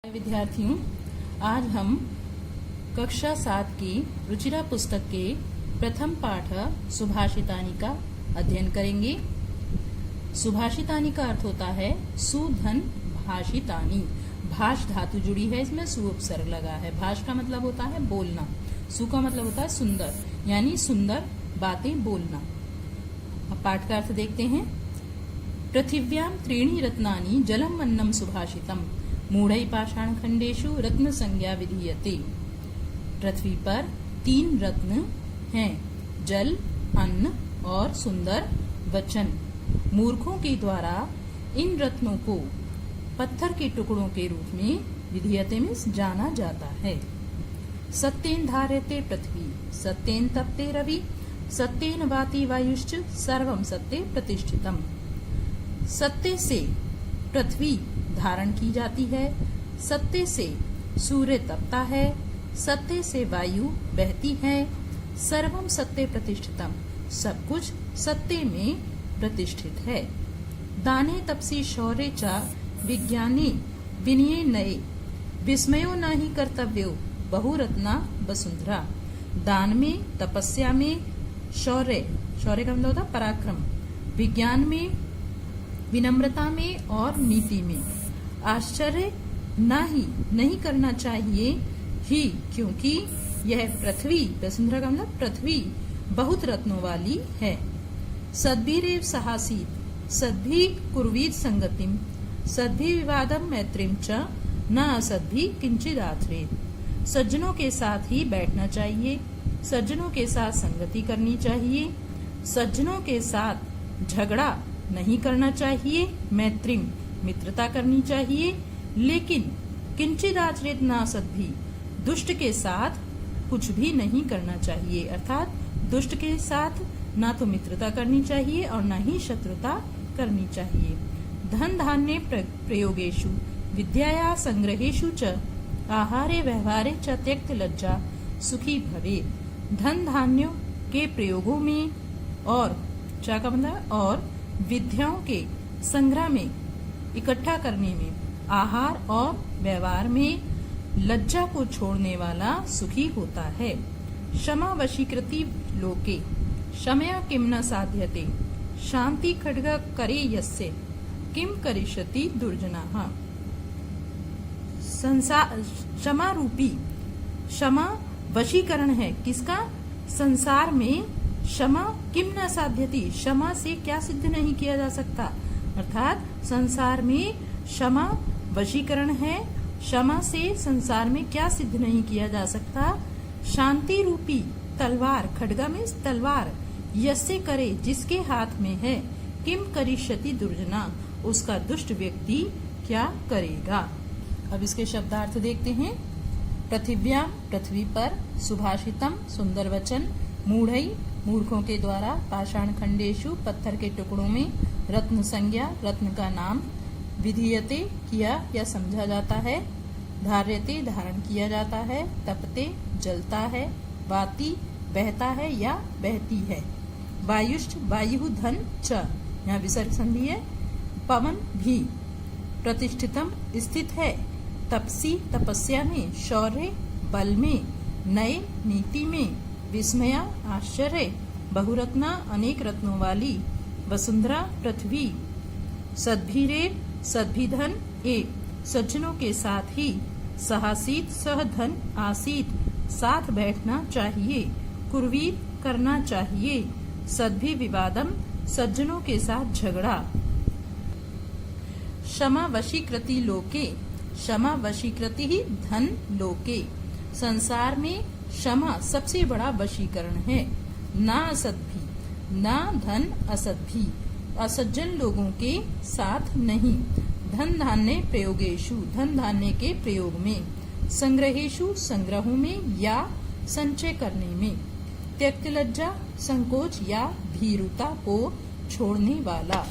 विद्यार्थियों, आज हम कक्षा 7 की रुचिरा पुस्तक के प्रथम पाठ सुभाषितानि का अध्ययन करेंगे। सुभाषितानि का अर्थ होता है सुधन भाषितानि। भाष धातु जुड़ी है, इसमें सु उपसर्ग लगा है। भाष का मतलब होता है बोलना, सु का मतलब होता है सुंदर, यानी सुंदर बातें बोलना। अब पाठ का अर्थ देखते हैं। पृथिव्यां त्रीणि रत्नानि जलम अन्नम सुभाषितम मूढ़ै पाषाण खंडेषु रत्न संज्ञा विधीयते। पृथ्वी पर 3 रत्न हैं, जल, अन्न और सुंदर वचन। मूर्खों के द्वारा इन रत्नों को पत्थर के टुकड़ों के रूप में विधीयते में जाना जाता है। सत्येन धार्यते पृथ्वी, सत्येन तप्ते रवि, सत्येन वाति वायुश्च सर्वं सत्ये प्रतिष्ठितम्। सत्य से पृथ्वी धारण की जाती है, सत्य से सूर्य तपता है, सत्य से वायु बहती है। सर्वम सत्य प्रतिष्ठितम, सब कुछ सत्य में प्रतिष्ठित है। दाने तपसी शौर्य च विज्ञाने विनये नये, विस्मयो न ही कर्तव्यो बहुरत्ना वसुंधरा। दान में, तपस्या में, शौर्य का मतलब होता है पराक्रम, विज्ञान में, विनम्रता में और नीति में। आश्चर्य नहीं करना चाहिए ही, क्योंकि यह पृथ्वी, वसुंधरा का मतलब पृथ्वी, बहुत रत्नों वाली है। सद्भिरेव सहासीत, सद्भि कुर्वीत संगतिम, सद्भि विवादम मैत्रीम च न असद्भि किंचिद आथरेत। सज्जनों के साथ ही बैठना चाहिए, सज्जनों के साथ संगति करनी चाहिए, सज्जनों के साथ झगड़ा नहीं करना चाहिए, मैत्रीम मित्रता करनी चाहिए, लेकिन किंचिद आचरित ना सद्भि, दुष्ट के साथ कुछ भी नहीं करना चाहिए। अर्थात दुष्ट के साथ ना तो मित्रता करनी चाहिए और ना ही शत्रुता करनी चाहिए। धन धान्य प्रयोगेषु विद्याया संग्रहेषु च आहारे व्यवहारे च त्यक्त लज्जा सुखी भवेत्। धन धान्यों के प्रयोगों में और चा का मतलब और विद्याओं के संग्रह में, इकट्ठा करने में, आहार और व्यवहार में लज्जा को छोड़ने वाला सुखी होता है। क्षमा वशीकृति लोके क्षमया किम न साध्यते, शांति खड्ग करे यस्य किम करिष्यति दुर्जनाः। क्षमा रूपी, क्षमा वशीकरण है किसका? संसार में क्षमा किम न साध्यति, क्षमा से क्या सिद्ध नहीं किया जा सकता। अर्थात संसार में क्षमा वशीकरण है, क्षमा से संसार में क्या सिद्ध नहीं किया जा सकता। शांति रूपी तलवार, खड्गा में तलवार, यस्य करे जिसके हाथ में है, किम करिष्यति दुर्जना, उसका दुष्ट व्यक्ति क्या करेगा। अब इसके शब्दार्थ देखते हैं। पृथिव्याम पृथ्वी पर, सुभाषितम सुंदर वचन, मूढ़ई मूर्खों के द्वारा, पाषाण खंडेशु पत्थर के टुकड़ों में, रत्न संज्ञा रत्न का नाम, विधीयते किया या समझा जाता है, धार्यते धारण किया जाता है, तपते जलता है, वाति बहता है या बहती है, वायुश्च वायु धन च यहाँ विसर्ग संधि है, पवन भी, प्रतिष्ठितम स्थित है, तपसी तपस्या में, शौर्य बल में, नए नीति में, विस्मया आश्चर्य, बहुरत्ना अनेक रत्नों वाली, वसुंधरा पृथ्वी, सद्भिरेव सद्भिधन एक, सज्जनों के साथ ही, सहासीत सहधन आसीत साथ बैठना चाहिए, कुर्वीत करना चाहिए, सद्भि विवादम सज्जनों के साथ झगड़ा। क्षमा वशीकृति लोके, क्षमा वशीकृति ही धन लोके, संसार में क्षमा सबसे बड़ा वशीकरण है। ना असद्भि, ना धन असद्भि, असज्जन लोगों के साथ नहीं। धन धान्य प्रयोगेषु, धन धान्य के प्रयोग में, संग्रहेषु संग्रहों में या संचय करने में, त्यक्त लज्जा संकोच या भीरुता को छोड़ने वाला,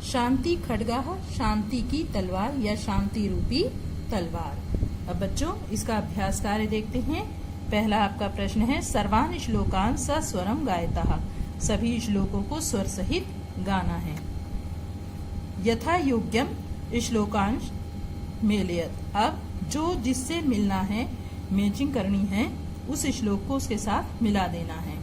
शांति खड्गा शांति की तलवार या शांति रूपी तलवार। अब बच्चों इसका अभ्यास कार्य देखते हैं। पहला आपका प्रश्न है, सर्वान श्लोकान सस्वरम गायतः, सभी श्लोकों को स्वर सहित गाना है। यथा योग्यम श्लोकांश मेलयत। अब जो जिससे मिलना है, मैचिंग करनी है, उस श्लोक को उसके साथ मिला देना है।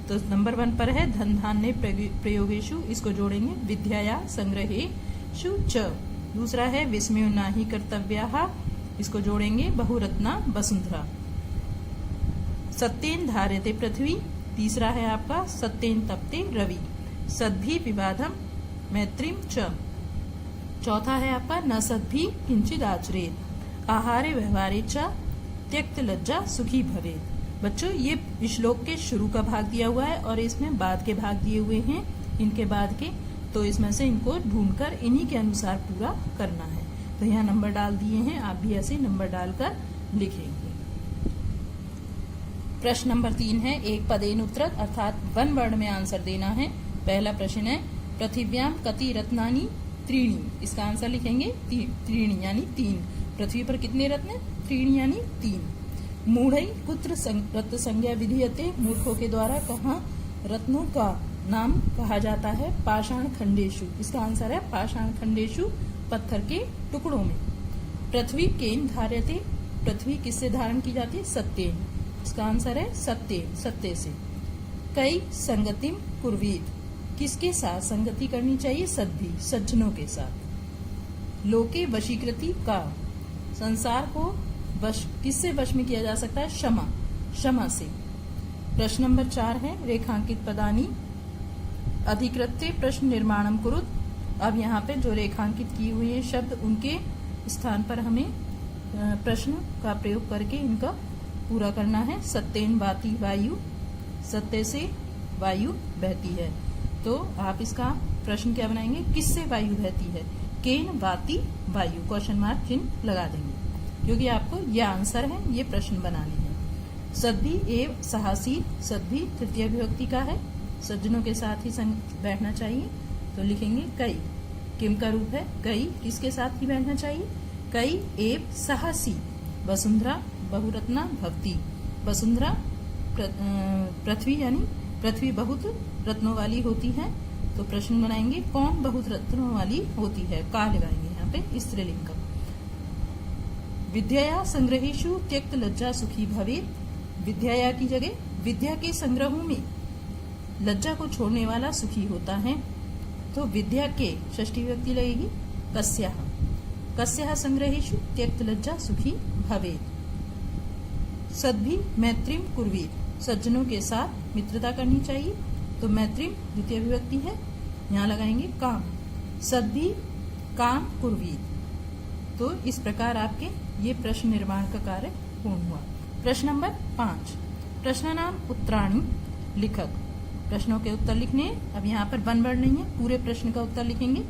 तो नंबर 1 पर है धन धान्य प्रयोगेषु, इसको जोड़ेंगे विद्याया संग्रहेषु च। दूसरा है विस्मयो नाहि कर्तव्याः, इसको जोड़ेंगे बहुरत्ना वसुंधरा। सत्येन धार्यते पृथ्वी, तीसरा है आपका सत्येन तपते रवि। सद्भि विवादम मैत्रीम च, चौथा है आपका न सद्भि किंचिद आचरेत। आहारे व्यवहारे च त्यक्त लज्जा सुखी भवेत। बच्चों ये श्लोक के शुरू का भाग दिया हुआ है और इसमें बाद के भाग दिए हुए हैं, इनके बाद के, तो इसमें से इनको ढूंढकर इन्हीं के अनुसार पूरा करना है। तो यहाँ नंबर डाल दिए हैं, आप भी ऐसे नंबर डालकर लिखेंगे। प्रश्न नंबर 3 है एक पदेन उत्तरत, अर्थात 1 वर्ड में आंसर देना है। पहला प्रश्न है पृथिव्याम कति रत्नानि त्रीणि, इसका आंसर लिखेंगे त्रीणि यानी 3। पृथ्वी पर कितने रत्न है? त्रीणि यानी 3। मूढ़ई कुत्र रत्न संज्ञा विधीयते, मूर्खों के द्वारा कहाँ रत्नों का नाम कहा जाता है? पाषाण खंडेशु, इसका आंसर है पाषाण खंडेशु, पत्थर के टुकड़ों में। पृथ्वी केन धार्यते, पृथ्वी किससे धारण की जाती है? सत्येन, इसका आंसर है सत्येन, सत्य से। कई संगतिम कुर्वीत, किसके साथ संगति करनी चाहिए? सद्भि, सज्जनों के साथ। लोके वशीकृति का, संसार को वश किससे वश में किया जा सकता है? क्षमा, क्षमा से। प्रश्न नंबर 4 है रेखांकित पदानी अधिकृत्य प्रश्न निर्माणम कुरुत। अब यहाँ पे जो रेखांकित किए हुए हैं शब्द, उनके स्थान पर हमें प्रश्न का प्रयोग करके इनका पूरा करना है। सत्येन वाति वायु, सत्य से वायु बहती है। तो आप इसका प्रश्न क्या बनाएंगे? किससे वायु बहती है? केन वाति वायु, क्वेश्चन मार्क चिन्ह लगा देंगे, क्योंकि आपको ये आंसर है, ये प्रश्न बनाने हैं। सद्भि एव साहसी, सद्भि तृतीय विभक्ति का है, सज्जनों के साथ ही बैठना चाहिए, तो लिखेंगे कई। किम का रूप है कई, किसके साथ ही बैठना चाहिए? कई एव साहसी। वसुंधरा बहुरत्ना भवती, वसुंधरा पृथ्वी यानी पृथ्वी बहुत रत्नों वाली होती है। तो प्रश्न बनाएंगे कौन बहुत रत्नों वाली होती है? का लगाएंगे यहाँ पे स्त्रीलिंग का। विद्याया संग्रहेषु त्यक्त लज्जा सुखी भवेत, विद्याया की जगह विद्या के संग्रहों में लज्जा को छोड़ने वाला सुखी होता है। तो विद्या के षष्ठी विभक्ति लगेगी कस्याः, कस्याः संग्रहेषु त्यक्त लज्जा सुखी भवेत। सद्भि मैत्रीम कुर्वीत, सज्जनों के साथ मित्रता करनी चाहिए, तो मैत्रीम द्वितीय विभक्ति है, यहाँ लगाएंगे काम। सद्भि काम कुर्वीत। तो इस प्रकार आपके ये प्रश्न निर्माण का कार्य पूर्ण हुआ। प्रश्न नंबर 5, प्रश्न नाम उत्तराणी लिखत, प्रश्नों के उत्तर लिखने। अब यहाँ पर 1 वर्ड नहीं है, पूरे प्रश्न का उत्तर लिखेंगे।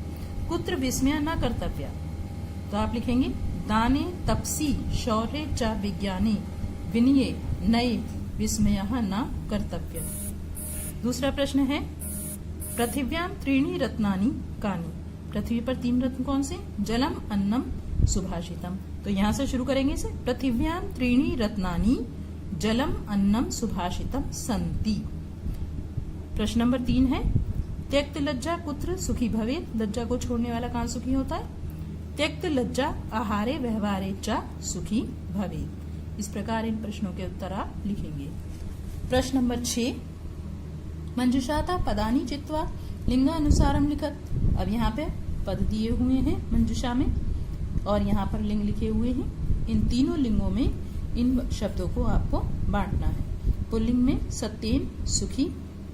कुत्र विस्मय न कर्तव्य, तो आप लिखेंगे दाने तपसी शौर्य च विज्ञाने विनये नये विस्मय न कर्तव्य। दूसरा प्रश्न है पृथिव्याम त्रीणि रत्नानि कानि, पृथ्वी पर 3 रत्न कौन से? जलम अन्नम सुभाषितम। तो यहां से शुरू करेंगे इसे। पृथिव्याम त्रीणि रत्नानि जलम अन्नम सुभाषितम संति। प्रश्न नंबर 3 है त्यक्त लज्जा कुत्र सुखी भवेत, लज्जा को छोड़ने वाला कहाँ सुखी होता है? त्यक्त लज्जा आहारे व्यवहारे च सुखी भवेत। इस प्रकार इन प्रश्नों के उत्तर आप लिखेंगे। प्रश्न नंबर 6 मंजुषाता पदानी चित्वा लिंगानुसारम लिखत। अब यहाँ पे पद दिए हुए हैं मंजुषा में और यहाँ पर लिंग लिखे हुए हैं। इन तीनों लिंगों में इन शब्दों को आपको बांटना है। पुल्लिंग में सत्येन सुखी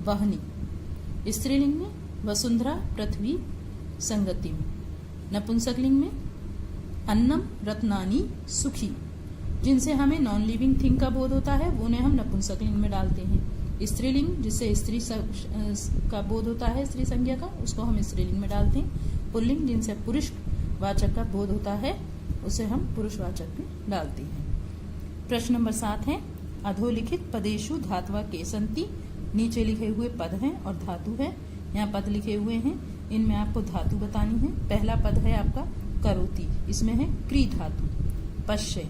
वहनी, स्त्रीलिंग में वसुंधरा पृथ्वी संगतिम, नपुंसकलिंग में अन्नम रत्नानी सुखी। जिनसे हमें नॉन लिविंग थिंग का बोध होता है उन्हें हम नपुंसकलिंग में डालते हैं। स्त्रीलिंग जिससे स्त्री का बोध होता है, स्त्री संज्ञा का, उसको हम स्त्रीलिंग में डालते हैं। पुल्लिंग जिनसे पुरुष वाचक का बोध होता है उसे हम पुरुषवाचक में डालते हैं। प्रश्न नंबर 7 है अधोलिखित पदेशु धातवा के संति। नीचे लिखे हुए पद हैं और धातु है। यहाँ पद लिखे हुए हैं, इनमें आपको धातु बतानी है। पहला पद है आपका करोति, इसमें है क्री धातु। पश्य,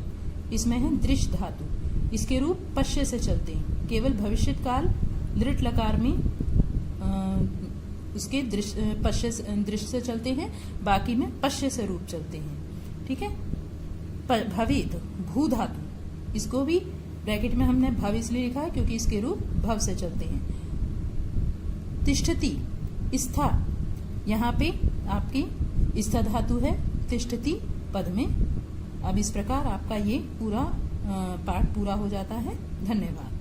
इसमें है दृश्य धातु। इसके रूप पश्य से चलते हैं। केवल भविष्यत काल लृट लकार में उसके दृश्य से चलते हैं, बाकी में पश्य से रूप चलते हैं। ठीक है, भवित भू धातु, इसको भी ब्रैकेट में हमने भव इसलिए लिखा है क्योंकि इसके रूप भव से चलते हैं। तिष्ठति स्था, यहाँ पे आपकी स्था धातु है तिष्ठति पद में। अब इस प्रकार आपका ये पूरा पाठ पूरा हो जाता है। धन्यवाद।